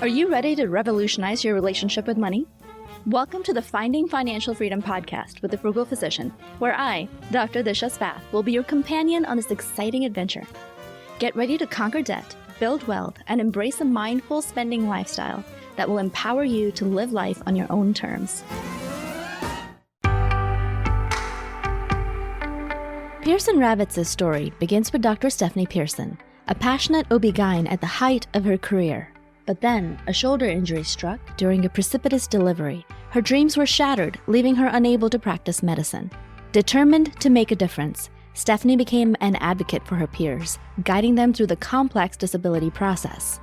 Are you ready to revolutionize your relationship with money? Welcome to the Finding Financial Freedom podcast with the Frugal Physician, where I, Dr. Lisha Taylor, will be your companion on this exciting adventure. Get ready to conquer debt, build wealth, and embrace a mindful spending lifestyle that will empower you to live life on your own terms. Pearson Ravitz' story begins with Dr. Stephanie Pearson, a passionate OB-GYN at the height of her career. But then, a shoulder injury struck during a precipitous delivery. Her dreams were shattered, leaving her unable to practice medicine. Determined to make a difference, Stephanie became an advocate for her peers, guiding them through the complex disability process.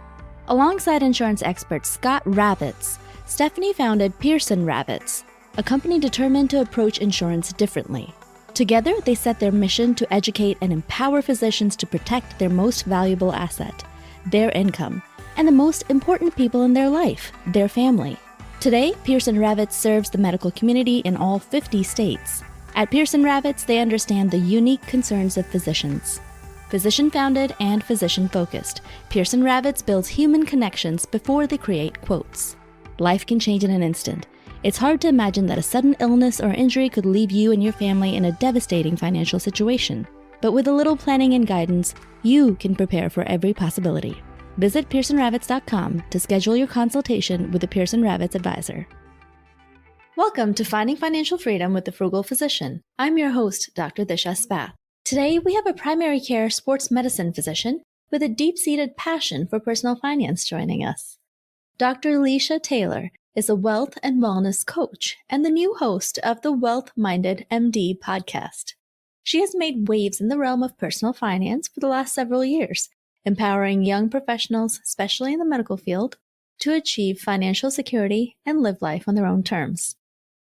Alongside insurance expert Scott Ravitz, Stephanie founded Pearson Ravitz, a company determined to approach insurance differently. Together, they set their mission to educate and empower physicians to protect their most valuable asset, their income, and the most important people in their life, their family. Today, Pearson Ravitz serves the medical community in all 50 states. At Pearson Ravitz, they understand the unique concerns of physicians. Physician-founded and physician-focused, Pearson Ravitz builds human connections before they create quotes. Life can change in an instant. It's hard to imagine that a sudden illness or injury could leave you and your family in a devastating financial situation. But with a little planning and guidance, you can prepare for every possibility. Visit PearsonRavitz.com to schedule your consultation with a Pearson Ravitz advisor. Welcome to Finding Financial Freedom with the Frugal Physician. I'm your host, Dr. Lisha Taylor. Today, we have a primary care sports medicine physician with a deep-seated passion for personal finance joining us. Dr. Lisha Taylor is a wealth and wellness coach and the new host of the Wealth Minded MD podcast. She has made waves in the realm of personal finance for the last several years, empowering young professionals, especially in the medical field, to achieve financial security and live life on their own terms.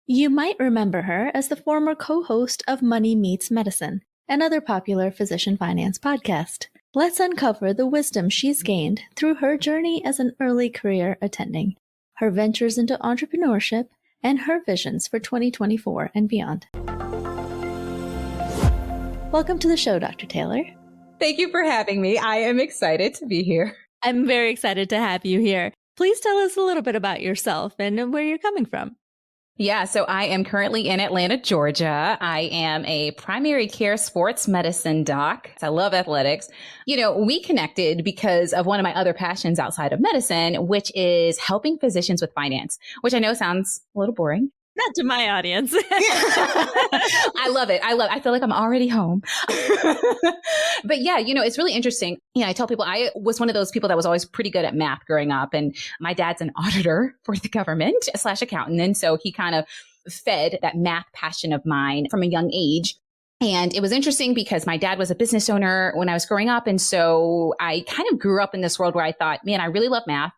You might remember her as the former co-host of Money Meets Medicine, another popular physician finance podcast. Let's uncover the wisdom she's gained through her journey as an early career attending, her ventures into entrepreneurship, and her visions for 2024 and beyond. Welcome to the show, Dr. Taylor. Thank you for having me. I am excited to be here. I'm very excited to have you here. Please tell us a little bit about yourself and where you're coming from. Yeah, so I am currently in Atlanta, Georgia. I am a primary care sports medicine doc. I love athletics. You know, we connected because of one of my other passions outside of medicine, which is helping physicians with finance, which I know sounds a little boring. Not to my audience. I love it. I feel like I'm already home. But yeah, you know, it's really interesting. Yeah, I tell people I was one of those people that was always pretty good at math growing up. And my dad's an auditor for the government / accountant. And so he kind of fed that math passion of mine from a young age. And it was interesting because my dad was a business owner when I was growing up. And so I kind of grew up in this world where I thought, man, I really love math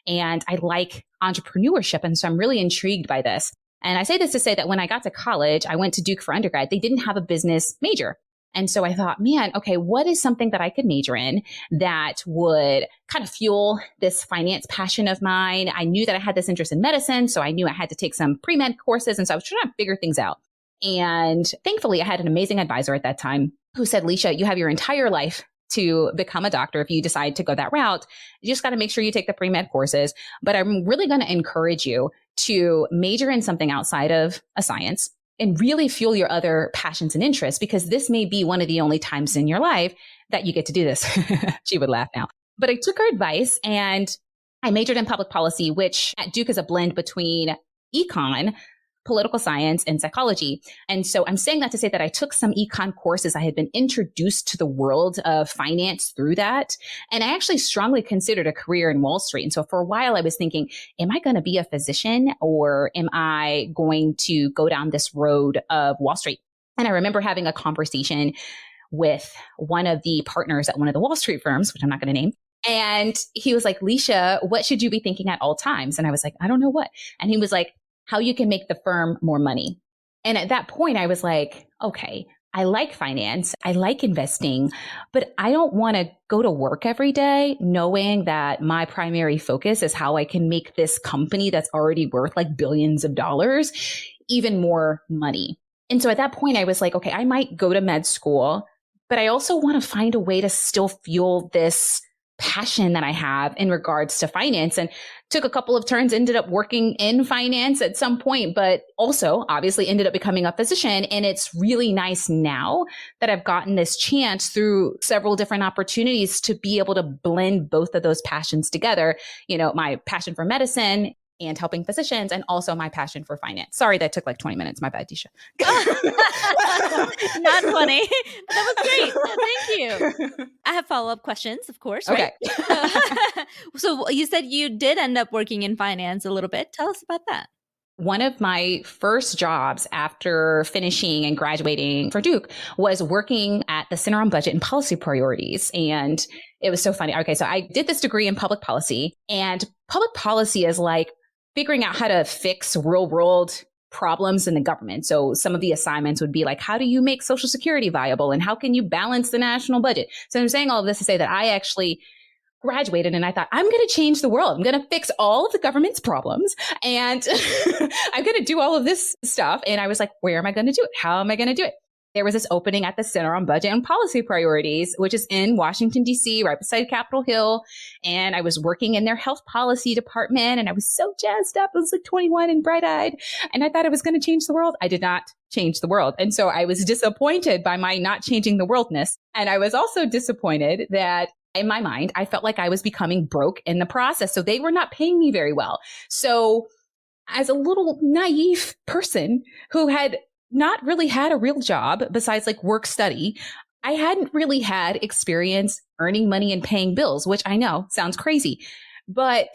and I like entrepreneurship. And so I'm really intrigued by this. And I say this to say that when I got to college, I went to Duke for undergrad. They didn't have a business major. And so I thought, man, okay, what is something that I could major in that would kind of fuel this finance passion of mine? I knew that I had this interest in medicine, so I knew I had to take some pre-med courses. And so I was trying to figure things out. And thankfully, I had an amazing advisor at that time who said, Lisha, you have your entire life to become a doctor if you decide to go that route. You just got to make sure you take the pre-med courses. But I'm really going to encourage you to major in something outside of a science and really fuel your other passions and interests, because this may be one of the only times in your life that you get to do this. She would laugh now. But I took her advice and I majored in public policy, which at Duke is a blend between econ, political science, and psychology. And so I'm saying that to say that I took some econ courses. I had been introduced to the world of finance through that. And I actually strongly considered a career in Wall Street. And so for a while I was thinking, am I going to be a physician or am I going to go down this road of Wall Street? And I remember having a conversation with one of the partners at one of the Wall Street firms, which I'm not going to name. And he was like, Lisha, what should you be thinking at all times? And I was like, I don't know what. And he was like, how you can make the firm more money. And at that point, I was like, okay, I like finance. I like investing, but I don't want to go to work every day knowing that my primary focus is how I can make this company that's already worth like billions of dollars even more money. And so at that point, I was like, okay, I might go to med school, but I also want to find a way to still fuel this passion that I have in regards to finance, and took a couple of turns, ended up working in finance at some point, but also obviously ended up becoming a physician. And it's really nice now that I've gotten this chance through several different opportunities to be able to blend both of those passions together. My passion for medicine and helping physicians, and also my passion for finance. Sorry, that took like 20 minutes. My bad, Disha. Not funny. That was great. Thank you. I have follow-up questions, of course. Right? Okay. So you said you did end up working in finance a little bit. Tell us about that. One of my first jobs after finishing and graduating for Duke was working at the Center on Budget and Policy Priorities. And it was so funny. Okay, so I did this degree in public policy, and public policy is like figuring out how to fix real world problems in the government. So some of the assignments would be like, how do you make Social Security viable? And how can you balance the national budget? So I'm saying all of this to say that I actually graduated and I thought, I'm going to change the world. I'm going to fix all of the government's problems. And I'm going to do all of this stuff. And I was like, where am I going to do it? How am I going to do it? There was this opening at the Center on Budget and Policy Priorities, which is in Washington, D.C., right beside Capitol Hill. And I was working in their health policy department, and I was so jazzed up. I was like 21 and bright-eyed, and I thought I was going to change the world. I did not change the world. And so I was disappointed by my not changing the worldness. And I was also disappointed that in my mind, I felt like I was becoming broke in the process. So they were not paying me very well. So as a little naive person who had not really had a real job besides like work study, I hadn't really had experience earning money and paying bills, which I know sounds crazy. But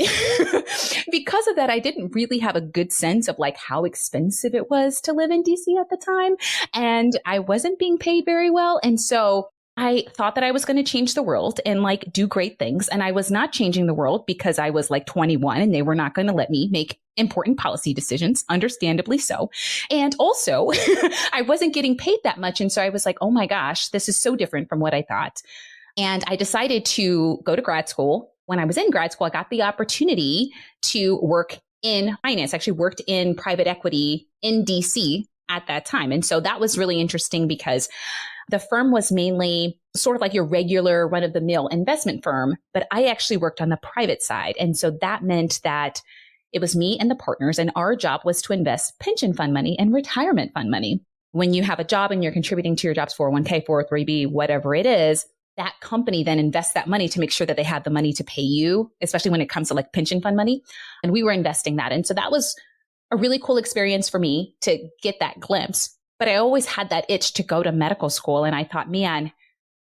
because of that, I didn't really have a good sense of like how expensive it was to live in DC at the time. And I wasn't being paid very well. And so I thought that I was going to change the world and like do great things. And I was not changing the world because I was like 21 and they were not going to let me make important policy decisions, understandably so. And also I wasn't getting paid that much. And so I was like, oh my gosh, this is so different from what I thought. And I decided to go to grad school. When I was in grad school, I got the opportunity to work in finance. I actually worked in private equity in DC at that time. And so that was really interesting because the firm was mainly sort of like your regular run-of-the-mill investment firm, but I actually worked on the private side. And so that meant that it was me and the partners, and our job was to invest pension fund money and retirement fund money. When you have a job and you're contributing to your job's 401k, 403b, whatever it is, that company then invests that money to make sure that they have the money to pay you, especially when it comes to like pension fund money. And we were investing that. And so that was a really cool experience for me to get that glimpse. But I always had that itch to go to medical school. And I thought, man,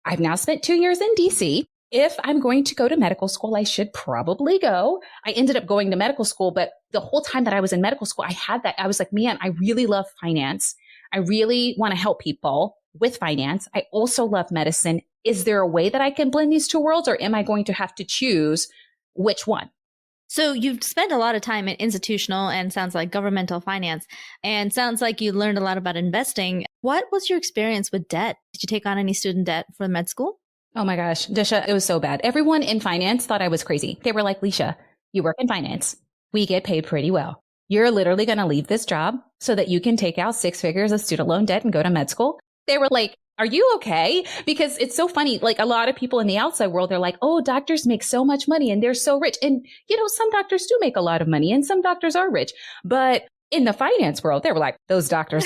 I've now spent 2 years in DC. If I'm going to go to medical school, I should probably go. I ended up going to medical school, but the whole time that I was in medical school, I had that. I was like, man, I really love finance. I really want to help people with finance. I also love medicine. Is there a way that I can blend these two worlds, or am I going to have to choose which one? So you've spent a lot of time in institutional and sounds like governmental finance, and sounds like you learned a lot about investing. What was your experience with debt? Did you take on any student debt for med school? Oh my gosh, Disha, it was so bad. Everyone in finance thought I was crazy. They were like, Lisha, you work in finance. We get paid pretty well. You're literally going to leave this job so that you can take out 6 figures of student loan debt and go to med school. They were like, are you okay? Because it's so funny. Like a lot of people in the outside world, they're like, oh, doctors make so much money and they're so rich. And, some doctors do make a lot of money and some doctors are rich. But in the finance world, they were like, those doctors,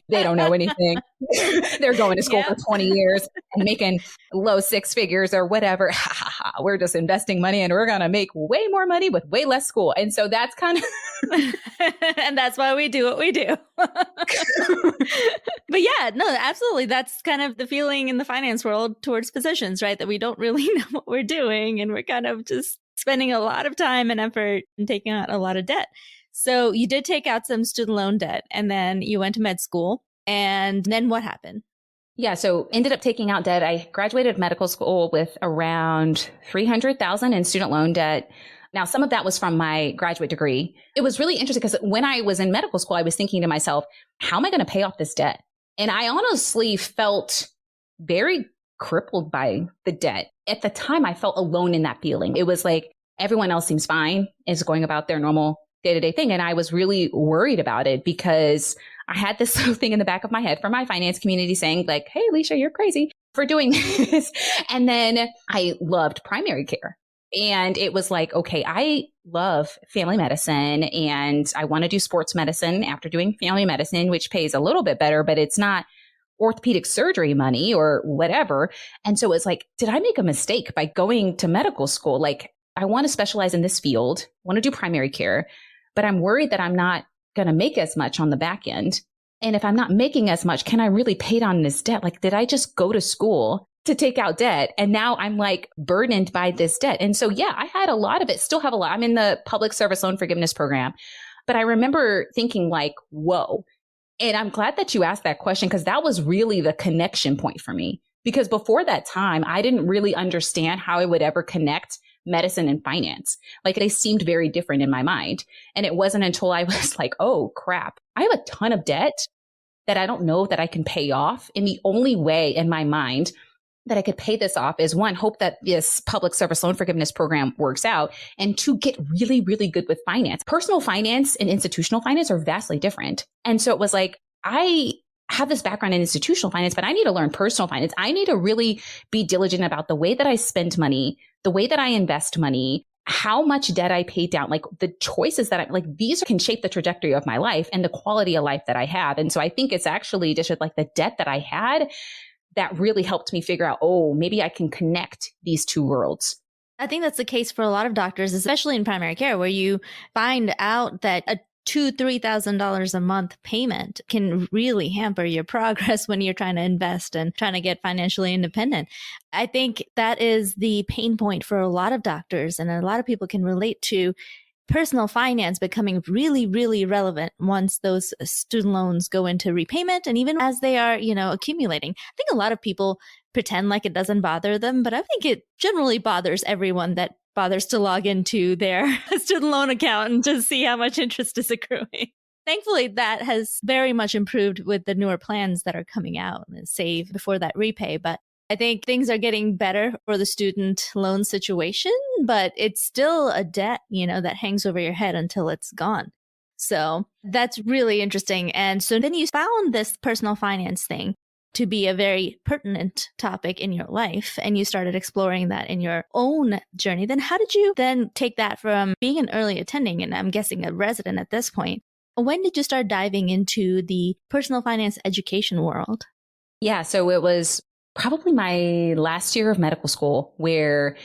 they don't know anything. They're going to school for 20 years and making low 6 figures or whatever. We're just investing money and we're going to make way more money with way less school. And so that's kind of... and that's why we do what we do. But yeah, no, absolutely. That's kind of the feeling in the finance world towards physicians, right? That we don't really know what we're doing and we're kind of just spending a lot of time and effort and taking out a lot of debt. So you did take out some student loan debt and then you went to med school. And then what happened? Yeah, so ended up taking out debt. I graduated medical school with around $300,000 in student loan debt. Now, some of that was from my graduate degree. It was really interesting because when I was in medical school, I was thinking to myself, how am I going to pay off this debt? And I honestly felt very crippled by the debt. At the time, I felt alone in that feeling. It was like everyone else seems fine, is going about their normal day-to-day thing. And I was really worried about it because I had this little thing in the back of my head from my finance community saying like, hey, Lisha, you're crazy for doing this. And then I loved primary care. And it was like, okay, I love family medicine and I want to do sports medicine after doing family medicine, which pays a little bit better, but it's not orthopedic surgery money or whatever. And so it's like, did I make a mistake by going to medical school? Like, I want to specialize in this field, want to do primary care, but I'm worried that I'm not going to make as much on the back end. And if I'm not making as much, can I really pay down this debt? Like, did I just go to school to take out debt? And now I'm like burdened by this debt. And so, yeah, I had a lot of it, still have a lot. I'm in the public service loan forgiveness program. But I remember thinking like, whoa. And I'm glad that you asked that question because that was really the connection point for me. Because before that time, I didn't really understand how I would ever connect medicine and finance. Like they seemed very different in my mind. And it wasn't until I was like, oh crap, I have a ton of debt that I don't know that I can pay off. And the only way in my mind that I could pay this off is one, hope that this public service loan forgiveness program works out. And two, get really, really good with finance. Personal finance and institutional finance are vastly different. And so it was like, I have this background in institutional finance, but I need to learn personal finance. I need to really be diligent about the way that I spend money, the way that I invest money, how much debt I pay down, like the choices that I like, these can shape the trajectory of my life and the quality of life that I have. And so I think it's actually just like the debt that I had that really helped me figure out, oh, maybe I can connect these two worlds. I think that's the case for a lot of doctors, especially in primary care, where you find out that a $2,000-$3,000 a month payment can really hamper your progress when you're trying to invest and trying to get financially independent. I think that is the pain point for a lot of doctors, and a lot of people can relate to personal finance becoming really, really relevant once those student loans go into repayment and even as they are, accumulating. I think a lot of people pretend like it doesn't bother them, but I think it generally bothers everyone that bothers to log into their student loan account and just see how much interest is accruing. Thankfully, that has very much improved with the newer plans that are coming out, save before that repay. But I think things are getting better for the student loan situation, but it's still a debt, that hangs over your head until it's gone. So that's really interesting. And so then you found this personal finance thing to be a very pertinent topic in your life, and you started exploring that in your own journey. Then how did you then take that from being an early attending, and I'm guessing a resident at this point? When did you start diving into the personal finance education world? Yeah, so it was probably my last year of medical school where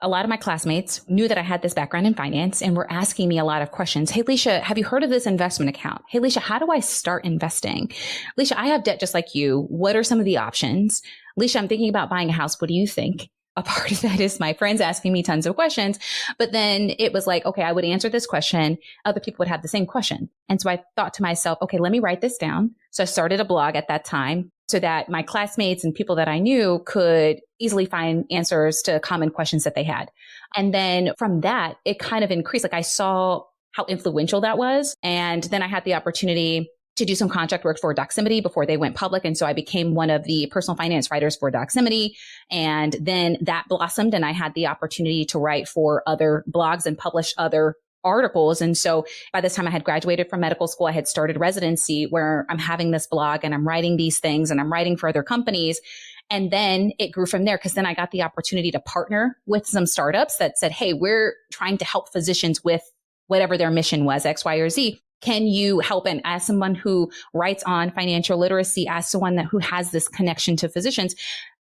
a lot of my classmates knew that I had this background in finance and were asking me a lot of questions. Hey, Lisha, have you heard of this investment account? Hey, Lisha, how do I start investing? Lisha, I have debt just like you. What are some of the options? Lisha, I'm thinking about buying a house. What do you think? A part of that is my friends asking me tons of questions. But then it was like, okay, I would answer this question. Other people would have the same question. And so I thought to myself, okay, let me write this down. So I started a blog at that time so that my classmates and people that I knew could easily find answers to common questions that they had. And then from that, it kind of increased. Like I saw how influential that was. And then I had the opportunity to do some contract work for Doximity before they went public. And so I became one of the personal finance writers for Doximity. And then that blossomed and I had the opportunity to write for other blogs and publish other articles. And so by the time I had graduated from medical school, I had started residency where I'm having this blog and I'm writing these things and I'm writing for other companies. And then it grew from there because then I got the opportunity to partner with some startups that said, hey, we're trying to help physicians with whatever their mission was, X, Y, or Z. Can you help? And as someone who writes on financial literacy, as someone who has this connection to physicians,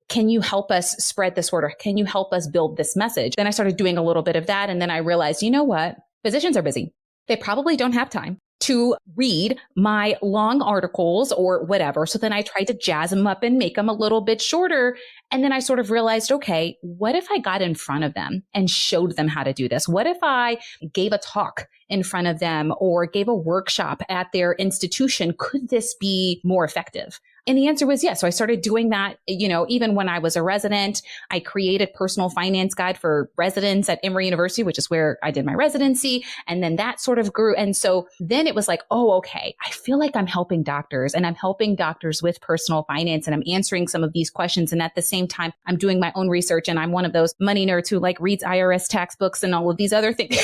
can you help us spread this word? Or can you help us build this message? Then I started doing a little bit of that. And then I realized, you know what? Physicians are busy. They probably don't have time to read my long articles or whatever. So then I tried to jazz them up and make them a little bit shorter. And then I sort of realized, okay, what if I got in front of them and showed them how to do this? What if I gave a talk in front of them or gave a workshop at their institution? Could this be more effective? And the answer was yes. So I started doing that, even when I was a resident. I created personal finance guide for residents at Emory University, which is where I did my residency. And then that sort of grew. And so then it was like, oh, okay, I feel like I'm helping doctors and I'm helping doctors with personal finance and I'm answering some of these questions. And at the same time, I'm doing my own research and I'm one of those money nerds who reads IRS tax books and all of these other things.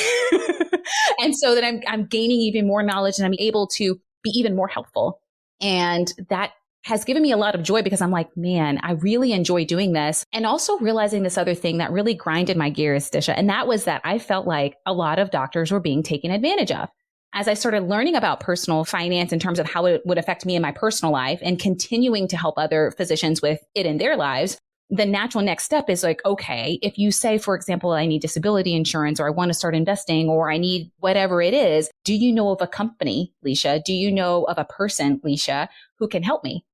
And so that I'm gaining even more knowledge and I'm able to be even more helpful. And that has given me a lot of joy because I'm like, man, I really enjoy doing this. And also realizing this other thing that really grinded my gears, Disha. And that was that I felt like a lot of doctors were being taken advantage of. As I started learning about personal finance in terms of how it would affect me in my personal life and continuing to help other physicians with it in their lives, the natural next step is like, okay, if you say, for example, I need disability insurance or I want to start investing or I need whatever it is, do you know of a company, Lisha? Do you know of a person, Lisha, who can help me?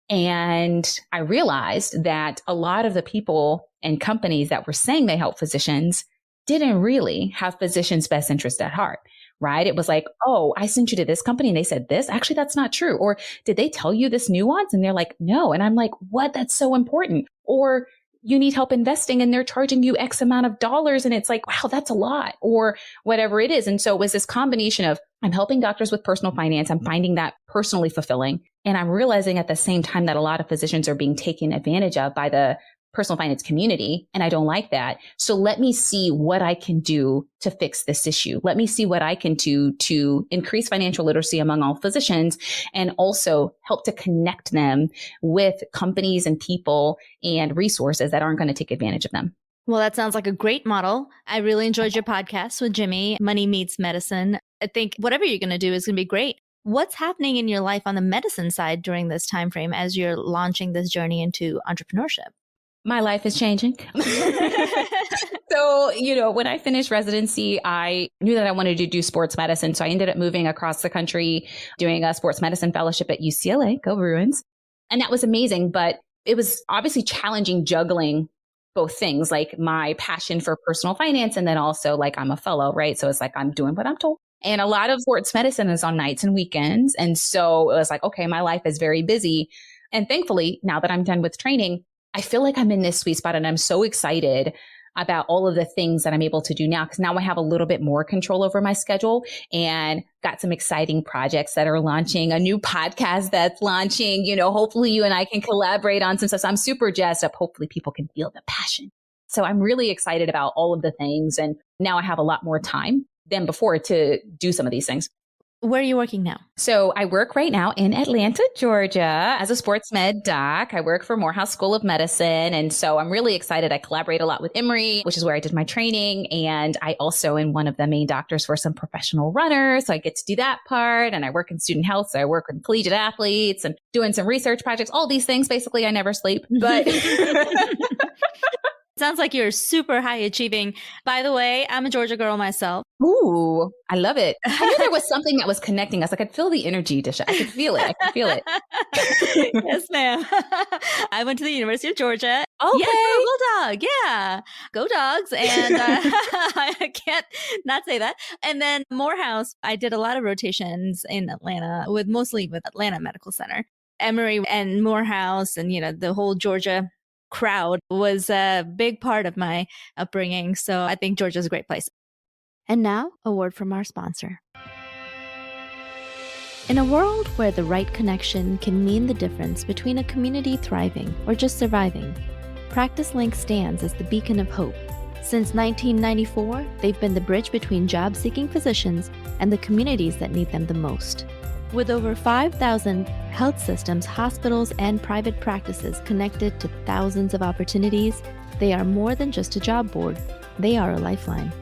And I realized that a lot of the people and companies that were saying they help physicians didn't really have physicians' best interest at heart. Right? It was like, oh, I sent you to this company and they said this. Actually, that's not true. Or did they tell you this nuance? And they're like, no. And I'm like, what? That's so important. Or you need help investing and they're charging you X amount of dollars. And it's like, wow, that's a lot or whatever it is. And so it was this combination of I'm helping doctors with personal finance. I'm finding that personally fulfilling. And I'm realizing at the same time that a lot of physicians are being taken advantage of by the personal finance community. And I don't like that. So let me see what I can do to fix this issue. Let me see what I can do to increase financial literacy among all physicians and also help to connect them with companies and people and resources that aren't going to take advantage of them. Well, that sounds like a great model. I really enjoyed your podcast with Jimmy, Money Meets Medicine. I think whatever you're going to do is going to be great. What's happening in your life on the medicine side during this time frame as you're launching this journey into entrepreneurship? My life is changing. So, when I finished residency, I knew that I wanted to do sports medicine. So I ended up moving across the country, doing a sports medicine fellowship at UCLA, go Bruins. And that was amazing. But it was obviously challenging juggling both things, like my passion for personal finance. And then also like I'm a fellow, right? So it's like I'm doing what I'm told. And a lot of sports medicine is on nights and weekends. And so it was like, okay, my life is very busy. And thankfully, now that I'm done with training, I feel like I'm in this sweet spot and I'm so excited about all of the things that I'm able to do now because now I have a little bit more control over my schedule and got some exciting projects that are launching, a new podcast that's launching, hopefully you and I can collaborate on some stuff. So I'm super jazzed up. Hopefully people can feel the passion. So I'm really excited about all of the things. And now I have a lot more time than before to do some of these things. Where are you working now? So I work right now in Atlanta, Georgia as a sports med doc. I work for Morehouse School of Medicine. And so I'm really excited. I collaborate a lot with Emory, which is where I did my training. And I also am one of the main doctors for some professional runners. So I get to do that part. And I work in student health. So I work with collegiate athletes and doing some research projects, all these things. Basically, I never sleep, but sounds like you're super high achieving. By the way, I'm a Georgia girl myself. Ooh, I love it. I knew there was something that was connecting us. I could feel the energy, Disha. I could feel it. Yes, ma'am. I went to the University of Georgia. Okay. Yeah, go dog. Yeah. Go dogs. And I can't not say that. And then Morehouse, I did a lot of rotations in Atlanta mostly with Atlanta Medical Center. Emory and Morehouse and, the whole Georgia crowd was a big part of my upbringing. So I think Georgia's a great place. And now, a word from our sponsor. In a world where the right connection can mean the difference between a community thriving or just surviving, Practice Link stands as the beacon of hope. Since 1994, they've been the bridge between job-seeking physicians and the communities that need them the most. With over 5,000 health systems, hospitals, and private practices connected to thousands of opportunities, they are more than just a job board. They are a lifeline.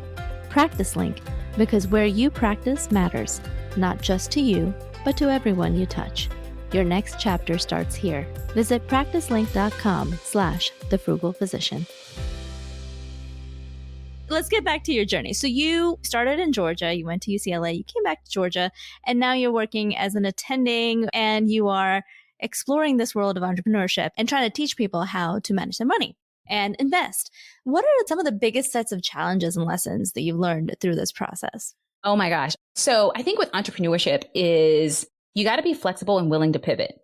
Practice Link, because where you practice matters, not just to you, but to everyone you touch. Your next chapter starts here. Visit practicelink.com/thefrugalphysician. Let's get back to your journey. So you started in Georgia, you went to UCLA, you came back to Georgia, and now you're working as an attending and you are exploring this world of entrepreneurship and trying to teach people how to manage their money and invest. What are some of the biggest sets of challenges and lessons that you've learned through this process? Oh my gosh. So I think with entrepreneurship is you got to be flexible and willing to pivot.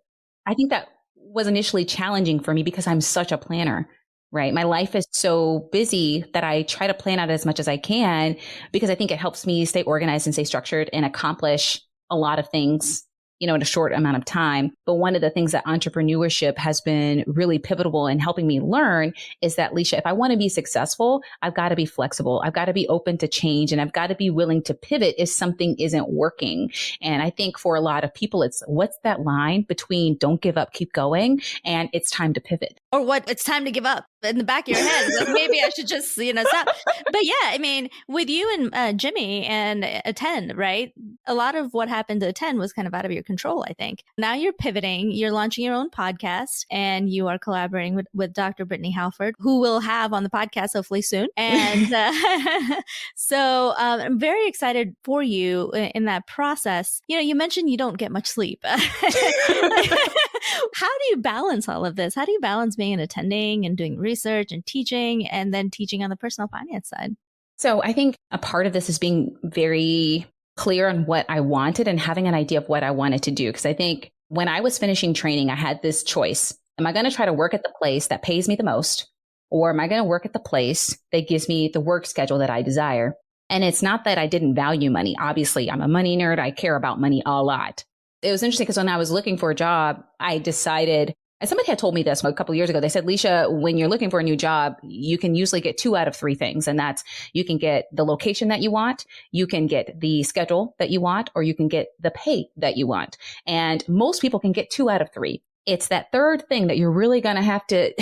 I think that was initially challenging for me because I'm such a planner. Right. My life is so busy that I try to plan out as much as I can because I think it helps me stay organized and stay structured and accomplish a lot of things in a short amount of time. But one of the things that entrepreneurship has been really pivotal in helping me learn is that, Lisha, if I want to be successful, I've got to be flexible. I've got to be open to change, and I've got to be willing to pivot if something isn't working. And I think for a lot of people, it's what's that line between don't give up, keep going, and it's time to pivot. Or what, it's time to give up in the back of your head. Like, maybe I should just, stop. But yeah, I mean, with you and Jimmy and Attend, right? A lot of what happened to Attend was kind of out of your control, I think. Now you're pivoting, you're launching your own podcast, and you are collaborating with Dr. Brittany Halford, who we'll have on the podcast hopefully soon. And so I'm very excited for you in that process. You mentioned you don't get much sleep. How do you balance all of this? How do you balance being an attending and doing research and teaching, and then teaching on the personal finance side? So I think a part of this is being very clear on what I wanted and having an idea of what I wanted to do. Because I think when I was finishing training, I had this choice. Am I going to try to work at the place that pays me the most? Or am I going to work at the place that gives me the work schedule that I desire? And it's not that I didn't value money. Obviously, I'm a money nerd. I care about money a lot. It was interesting because when I was looking for a job, I decided, and somebody had told me this a couple of years ago. They said, Lisha, when you're looking for a new job, you can usually get 2 out of 3 things. And that's, you can get the location that you want, you can get the schedule that you want, or you can get the pay that you want. And most people can get 2 out of 3. It's that third thing that you're really going to have to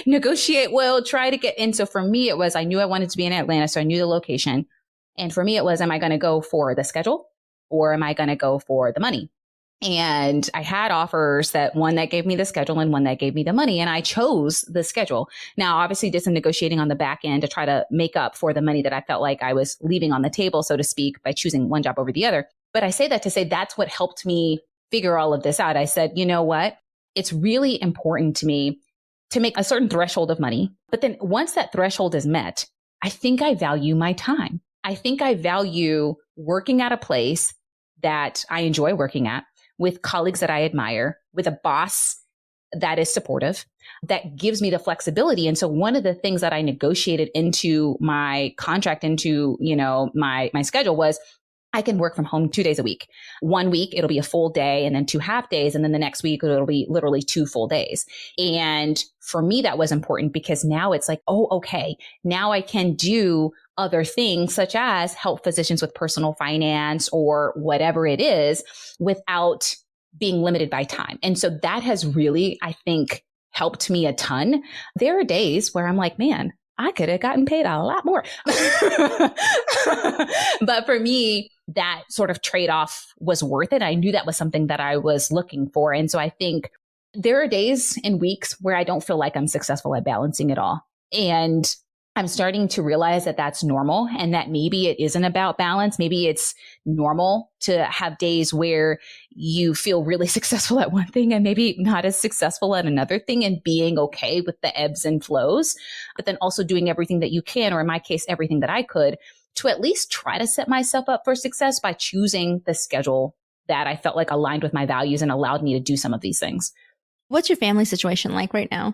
negotiate well, try to get in. So for me, it was, I knew I wanted to be in Atlanta, so I knew the location. And for me, it was, am I going to go for the schedule, or am I going to go for the money? And I had offers, that one that gave me the schedule and one that gave me the money. And I chose the schedule. Now, obviously did some negotiating on the back end to try to make up for the money that I felt like I was leaving on the table, so to speak, by choosing one job over the other. But I say that to say that's what helped me figure all of this out. I said, you know what? It's really important to me to make a certain threshold of money. But then once that threshold is met, I think I value my time. I think I value working at a place that I enjoy working at, with colleagues that I admire, with a boss that is supportive, that gives me the flexibility. And so one of the things that I negotiated into my contract, into, my schedule, was I can work from home 2 days a week. 1 week, it'll be a full day, and then 2 half days. And then the next week, it'll be literally 2 full days. And for me, that was important, because now it's like, oh, okay, now I can do other things, such as help physicians with personal finance or whatever it is, without being limited by time. And so that has really, I think, helped me a ton. There are days where I'm like, man, I could have gotten paid a lot more. But for me, that sort of trade-off was worth it. I knew that was something that I was looking for. And so I think there are days and weeks where I don't feel like I'm successful at balancing it all. And I'm starting to realize that that's normal, and that maybe it isn't about balance. Maybe it's normal to have days where you feel really successful at one thing and maybe not as successful at another thing, and being okay with the ebbs and flows, but then also doing everything that you can, or in my case, everything that I could, to at least try to set myself up for success by choosing the schedule that I felt like aligned with my values and allowed me to do some of these things. What's your family situation like right now?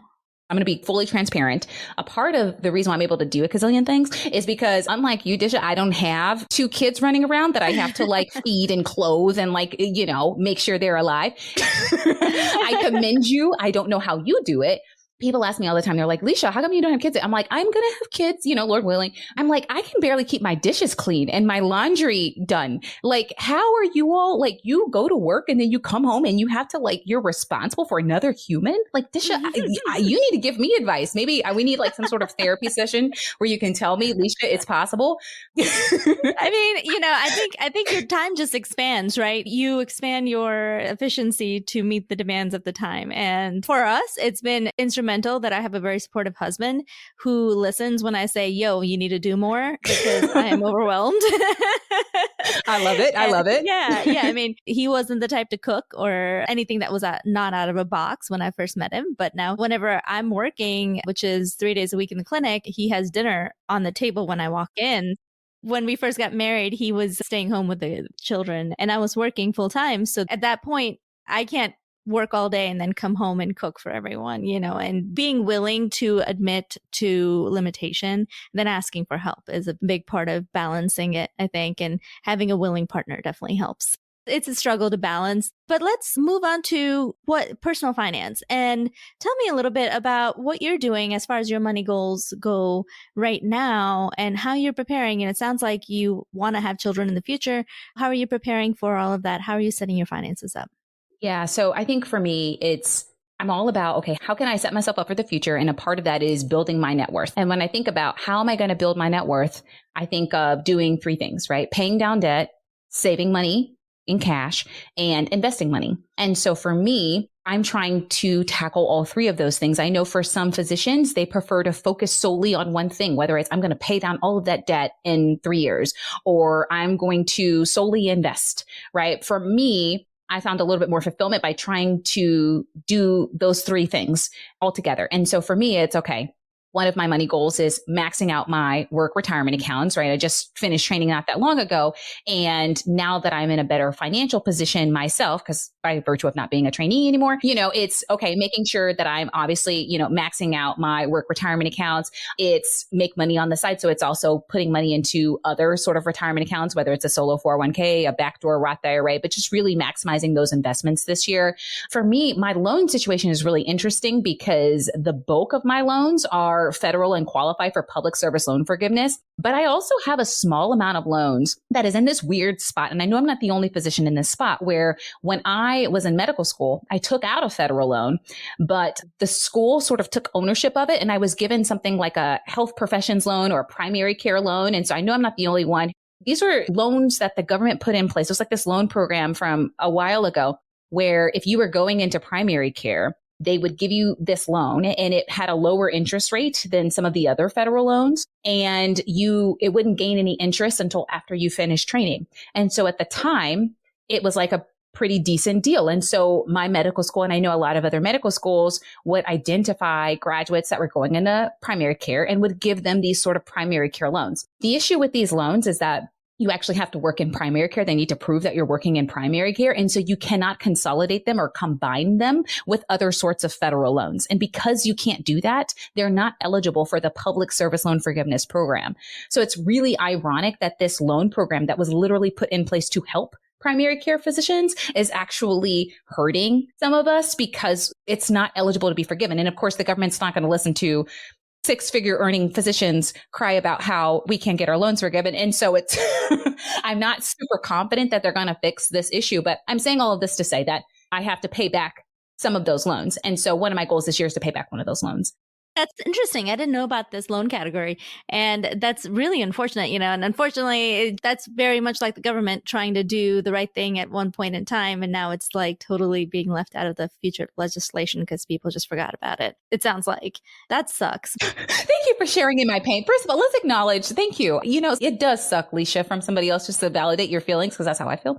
I'm going to be fully transparent. A part of the reason why I'm able to do a gazillion things is because, unlike you, Disha, I don't have 2 kids running around that I have to feed and clothe and make sure they're alive. I commend you. I don't know how you do it. People ask me all the time, they're like, Lisha, how come you don't have kids? I'm like, I'm going to have kids, Lord willing. I'm like, I can barely keep my dishes clean and my laundry done. Like, how are you all, you go to work and then you come home and you have to, you're responsible for another human? Like, Disha, you need to give me advice. Maybe we need some sort of therapy session where you can tell me, Lisha, it's possible. I mean, I think your time just expands, right? You expand your efficiency to meet the demands of the time. And for us, it's been instrumental that I have a very supportive husband who listens when I say, yo, you need to do more, because I am overwhelmed. I love it. I love it. Yeah. I mean, he wasn't the type to cook or anything that was not out of a box when I first met him. But now whenever I'm working, which is 3 days a week in the clinic, he has dinner on the table when I walk in. When we first got married, he was staying home with the children and I was working full time. So at that point, I can't work all day and then come home and cook for everyone, and being willing to admit to limitation, then asking for help is a big part of balancing it, I think. And having a willing partner definitely helps. It's a struggle to balance. But let's move on to what personal finance, and tell me a little bit about what you're doing as far as your money goals go right now and how you're preparing. And it sounds like you want to have children in the future. How are you preparing for all of that? How are you setting your finances up? Yeah. So I think for me, I'm all about, okay, how can I set myself up for the future? And a part of that is building my net worth. And when I think about how am I going to build my net worth, I think of doing three things, right? Paying down debt, saving money in cash, and investing money. And so for me, I'm trying to tackle all three of those things. I know for some physicians, they prefer to focus solely on one thing, whether it's I'm going to pay down all of that debt in 3 years, or I'm going to solely invest, right? For me, I found a little bit more fulfillment by trying to do those three things all together. And so for me, it's okay. One of my money goals is maxing out my work retirement accounts, right? I just finished training not that long ago. And now that I'm in a better financial position myself, because by virtue of not being a trainee anymore, it's okay, making sure that I'm obviously, maxing out my work retirement accounts. It's make money on the side. So it's also putting money into other sort of retirement accounts, whether it's a solo 401k, a backdoor Roth IRA, but just really maximizing those investments this year. For me, my loan situation is really interesting because the bulk of my loans are federal and qualify for public service loan forgiveness. But I also have a small amount of loans that is in this weird spot. And I know I'm not the only physician in this spot where when I was in medical school, I took out a federal loan, but the school sort of took ownership of it. And I was given something like a health professions loan or a primary care loan. And so I know I'm not the only one. These were loans that the government put in place. It was like this loan program from a while ago where if you were going into primary care, they would give you this loan and it had a lower interest rate than some of the other federal loans. And it wouldn't gain any interest until after you finish training. And so at the time, it was like a pretty decent deal. And so my medical school, and I know a lot of other medical schools, would identify graduates that were going into primary care and would give them these sort of primary care loans. The issue with these loans is that you actually have to work in primary care. They need to prove that you're working in primary care. And so you cannot consolidate them or combine them with other sorts of federal loans. And because you can't do that, they're not eligible for the public service loan forgiveness program. So it's really ironic that this loan program that was literally put in place to help primary care physicians is actually hurting some of us because it's not eligible to be forgiven. And of course, the government's not going to listen to six-figure earning physicians cry about how we can't get our loans forgiven. And so I'm not super confident that they're going to fix this issue, but I'm saying all of this to say that I have to pay back some of those loans. And so one of my goals this year is to pay back one of those loans. That's interesting. I didn't know about this loan category. And that's really unfortunate, and unfortunately, that's very much like the government trying to do the right thing at one point in time. And now it's like totally being left out of the future legislation because people just forgot about it. It sounds like that sucks. Thank you for sharing in my pain. First of all, let's acknowledge, thank you. It does suck, Lisha, from somebody else just to validate your feelings because that's how I feel.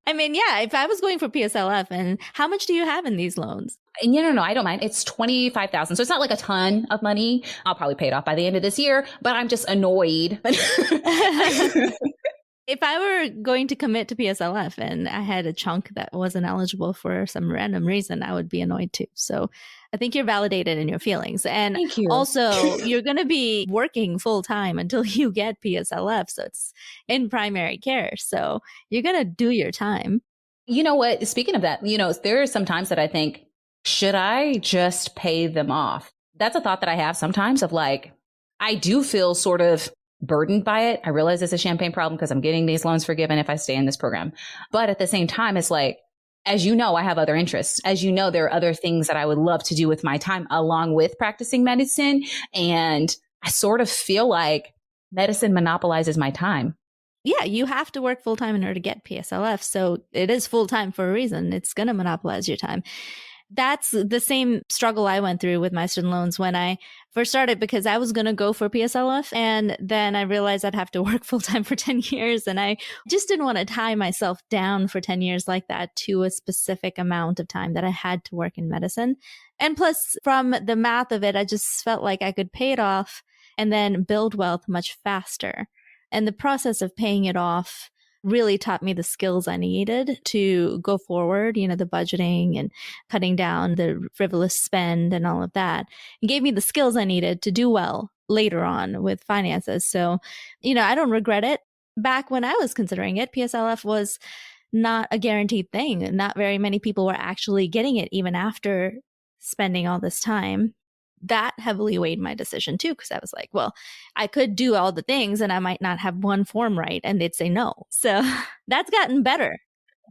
I mean, yeah, if I was going for PSLF, and how much do you have in these loans? And no, I don't mind. It's $25,000. So it's not like a ton of money. I'll probably pay it off by the end of this year, but I'm just annoyed. If I were going to commit to PSLF and I had a chunk that wasn't eligible for some random reason, I would be annoyed too. So I think you're validated in your feelings. And thank you. Also, you're going to be working full time until you get PSLF. So it's in primary care. So you're going to do your time. You know what? Speaking of that, there are some times that I think, should I just pay them off? That's a thought that I have sometimes of like, I do feel sort of burdened by it. I realize it's a champagne problem because I'm getting these loans forgiven if I stay in this program. But at the same time, it's like, as you know, I have other interests. As you know, there are other things that I would love to do with my time along with practicing medicine. And I sort of feel like medicine monopolizes my time. Yeah, you have to work full time in order to get PSLF. So it is full time for a reason. It's going to monopolize your time. That's the same struggle I went through with my student loans when I first started, because I was going to go for PSLF. And then I realized I'd have to work full time for 10 years. And I just didn't want to tie myself down for 10 years like that to a specific amount of time that I had to work in medicine. And plus, from the math of it, I just felt like I could pay it off and then build wealth much faster. And the process of paying it off really taught me the skills I needed to go forward, the budgeting and cutting down the frivolous spend and all of that. It gave me the skills I needed to do well later on with finances. So, I don't regret it. Back when I was considering it, PSLF was not a guaranteed thing. Not very many people were actually getting it even after spending all this time. That heavily weighed my decision too, because I was like, well, I could do all the things and I might not have one form right and they'd say no. So that's gotten better.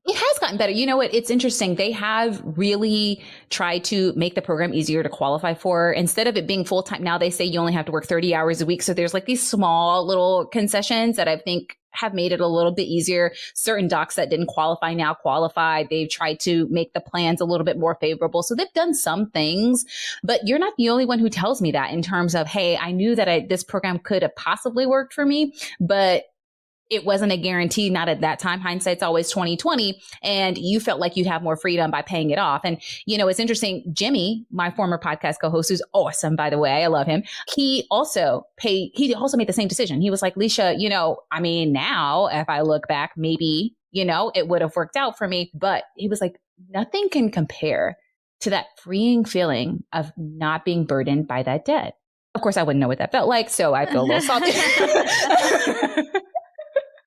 It has gotten better. You know what? It's interesting. They have really tried to make the program easier to qualify for. Instead of it being full time, now they say you only have to work 30 hours a week. So there's like these small little concessions that I think have made it a little bit easier. Certain docs that didn't qualify now qualify. They've tried to make the plans a little bit more favorable. So they've done some things, but you're not the only one who tells me that in terms of, hey, I knew that this program could have possibly worked for me, but it wasn't a guarantee, not at that time. Hindsight's always 2020. And you felt like you'd have more freedom by paying it off. And, you know, it's interesting. Jimmy, my former podcast co-host, who's awesome, by the way, I love him. He also made the same decision. He was like, Lisha, you know, I mean, now if I look back, maybe, you know, it would have worked out for me. But he was like, nothing can compare to that freeing feeling of not being burdened by that debt. Of course, I wouldn't know what that felt like. So I feel a little salty.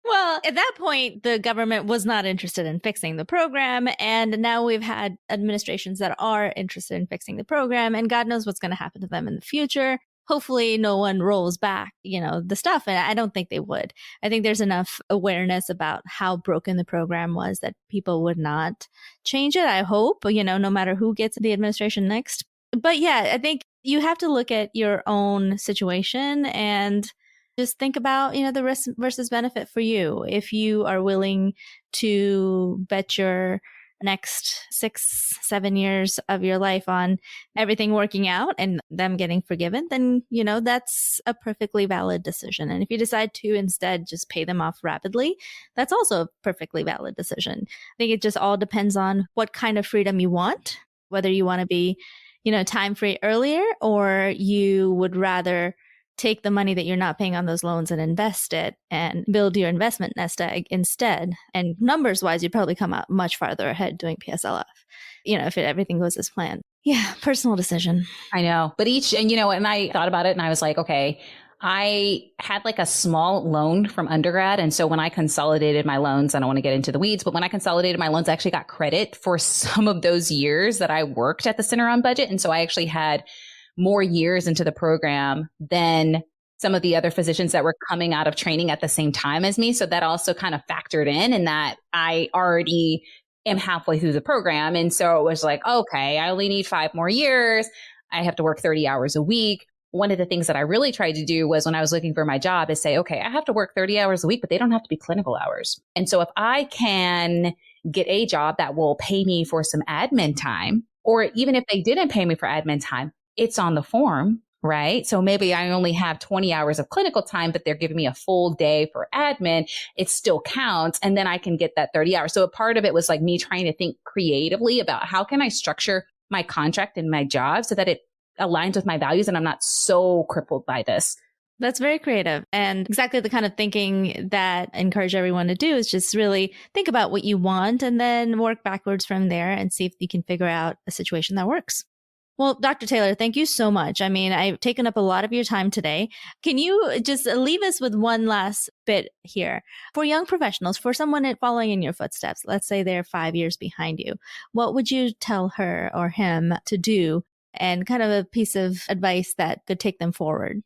Well, at that point, the government was not interested in fixing the program. And now we've had administrations that are interested in fixing the program. And God knows what's going to happen to them in the future. Hopefully, no one rolls back, you know, the stuff. And I don't think they would. I think there's enough awareness about how broken the program was that people would not change it. I hope, you know, no matter who gets the administration next. But yeah, I think you have to look at your own situation and just think about, you know, the risk versus benefit for you. If you are willing to bet your next 6-7 years of your life on everything working out and them getting forgiven, then, you know, that's a perfectly valid decision. And if you decide to instead just pay them off rapidly, that's also a perfectly valid decision. I think it just all depends on what kind of freedom you want, whether you want to be, you know, time free earlier, or you would rather take the money that you're not paying on those loans and invest it and build your investment nest egg instead. And numbers wise, you'd probably come out much farther ahead doing PSLF, you know, if everything goes as planned. Yeah, personal decision. I know. But and you know, and I thought about it and I was like, okay, I had like a small loan from undergrad. And so when I consolidated my loans, I don't want to get into the weeds, but when I consolidated my loans, I actually got credit for some of those years that I worked at the Center on Budget. And so I actually had more years into the program than some of the other physicians that were coming out of training at the same time as me. So that also kind of factored in that I already am halfway through the program. And so it was like, okay, I only need 5 more years. I have to work 30 hours a week. One of the things that I really tried to do was when I was looking for my job is say, okay, I have to work 30 hours a week, but they don't have to be clinical hours. And so if I can get a job that will pay me for some admin time, or even if they didn't pay me for admin time, it's on the form, right? So maybe I only have 20 hours of clinical time, but they're giving me a full day for admin. It still counts. And then I can get that 30 hours. So a part of it was like me trying to think creatively about how can I structure my contract and my job so that it aligns with my values and I'm not so crippled by this. That's very creative, and exactly the kind of thinking that I encourage everyone to do is just really think about what you want and then work backwards from there and see if you can figure out a situation that works. Well, Dr. Taylor, thank you so much. I mean, I've taken up a lot of your time today. Can you just leave us with one last bit here? For young professionals, for someone following in your footsteps, let's say they're 5 years behind you, what would you tell her or him to do, and kind of a piece of advice that could take them forward?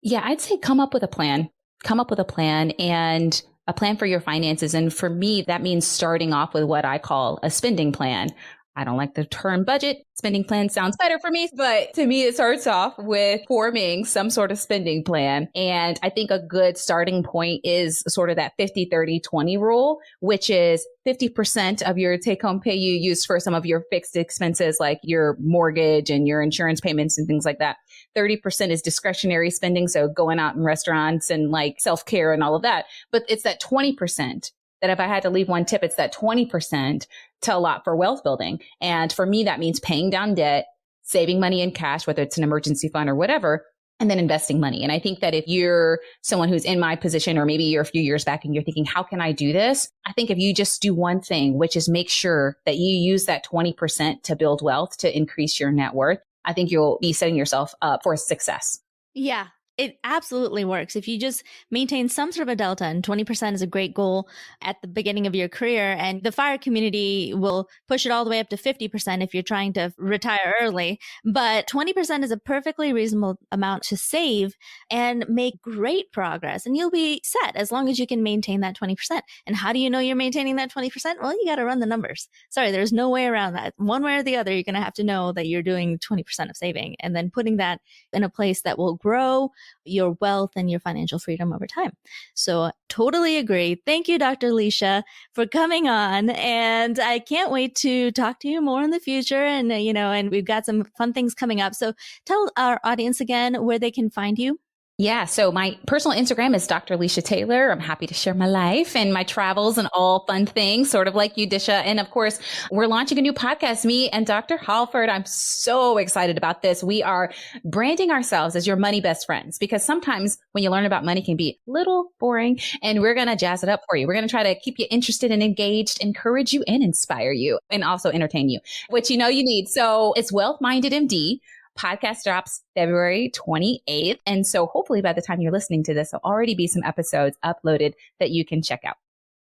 Yeah, I'd say come up with a plan. Come up with a plan and a plan for your finances. And for me, that means starting off with what I call a spending plan. I don't like the term budget. Spending plan sounds better for me, but to me, it starts off with forming some sort of spending plan. And I think a good starting point is sort of that 50-30-20 rule, which is 50% of your take-home pay you use for some of your fixed expenses, like your mortgage and your insurance payments and things like that. 30% is discretionary spending, so going out in restaurants and like self-care and all of that. But it's that 20% that if I had to leave one tip, it's that 20% to allot for wealth building. And for me, that means paying down debt, saving money in cash, whether it's an emergency fund or whatever, and then investing money. And I think that if you're someone who's in my position, or maybe you're a few years back and you're thinking, how can I do this? I think if you just do one thing, which is make sure that you use that 20% to build wealth, to increase your net worth, I think you'll be setting yourself up for success. Yeah. It absolutely works. If you just maintain some sort of a delta, and 20% is a great goal at the beginning of your career, and the FIRE community will push it all the way up to 50% if you're trying to retire early. But 20% is a perfectly reasonable amount to save and make great progress. And you'll be set as long as you can maintain that 20%. And how do you know you're maintaining that 20%? Well, you got to run the numbers. Sorry, there's no way around that. One way or the other, you're going to have to know that you're doing 20% of saving and then putting that in a place that will grow your wealth and your financial freedom over time. So totally agree. Thank you, Dr. Lisha, for coming on. And I can't wait to talk to you more in the future. And, and we've got some fun things coming up. So tell our audience again where they can find you. Yeah. So my personal Instagram is Dr. Lisha Taylor. I'm happy to share my life and my travels and all fun things, sort of like you, Disha. And of course, we're launching a new podcast, me and Dr. Halford. I'm so excited about this. We are branding ourselves as your money best friends, because sometimes when you learn about money can be a little boring, and we're going to jazz it up for you. We're going to try to keep you interested and engaged, encourage you and inspire you, and also entertain you, which you need. So it's Wealth Minded MD. Podcast drops February 28th. And so hopefully by the time you're listening to this, there'll already be some episodes uploaded that you can check out.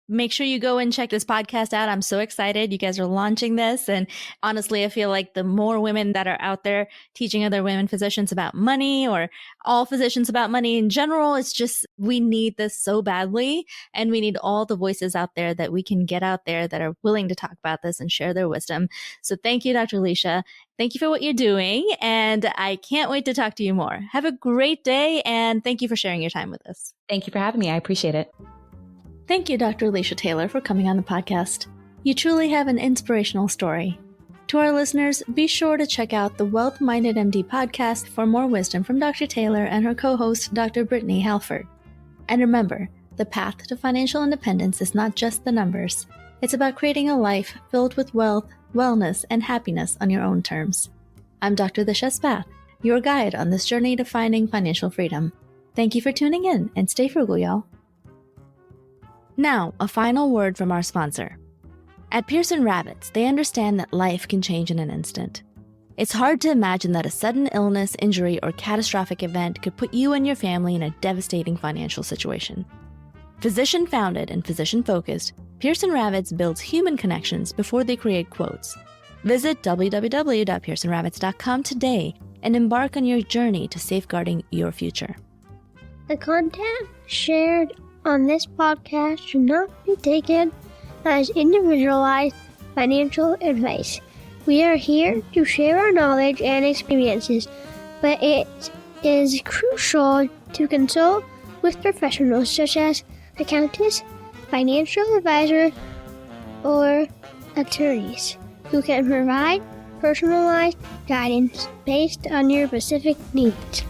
Make sure you go and check this podcast out. I'm so excited. You guys are launching this. And honestly, I feel like the more women that are out there teaching other women physicians about money, or all physicians about money in general, it's just, we need this so badly. And we need all the voices out there that we can get out there that are willing to talk about this and share their wisdom. So thank you, Dr. Lisha. Thank you for what you're doing. And I can't wait to talk to you more. Have a great day. And thank you for sharing your time with us. Thank you for having me. I appreciate it. Thank you, Dr. Lisha Taylor, for coming on the podcast. You truly have an inspirational story. To our listeners, be sure to check out the Wealth Minded MD podcast for more wisdom from Dr. Taylor and her co-host, Dr. Brittany Halford. And remember, the path to financial independence is not just the numbers. It's about creating a life filled with wealth, wellness, and happiness on your own terms. I'm Dr. Lisha Spath, your guide on this journey to finding financial freedom. Thank you for tuning in, and stay frugal, y'all. Now, a final word from our sponsor. At Pearson Rabbits, they understand that life can change in an instant. It's hard to imagine that a sudden illness, injury, or catastrophic event could put you and your family in a devastating financial situation. Physician-founded and physician-focused, Pearson Rabbits builds human connections before they create quotes. Visit www.pearsonrabbits.com today and embark on your journey to safeguarding your future. The content shared on this podcast should not be taken as individualized financial advice. We are here to share our knowledge and experiences, but it is crucial to consult with professionals such as accountants, financial advisors, or attorneys who can provide personalized guidance based on your specific needs.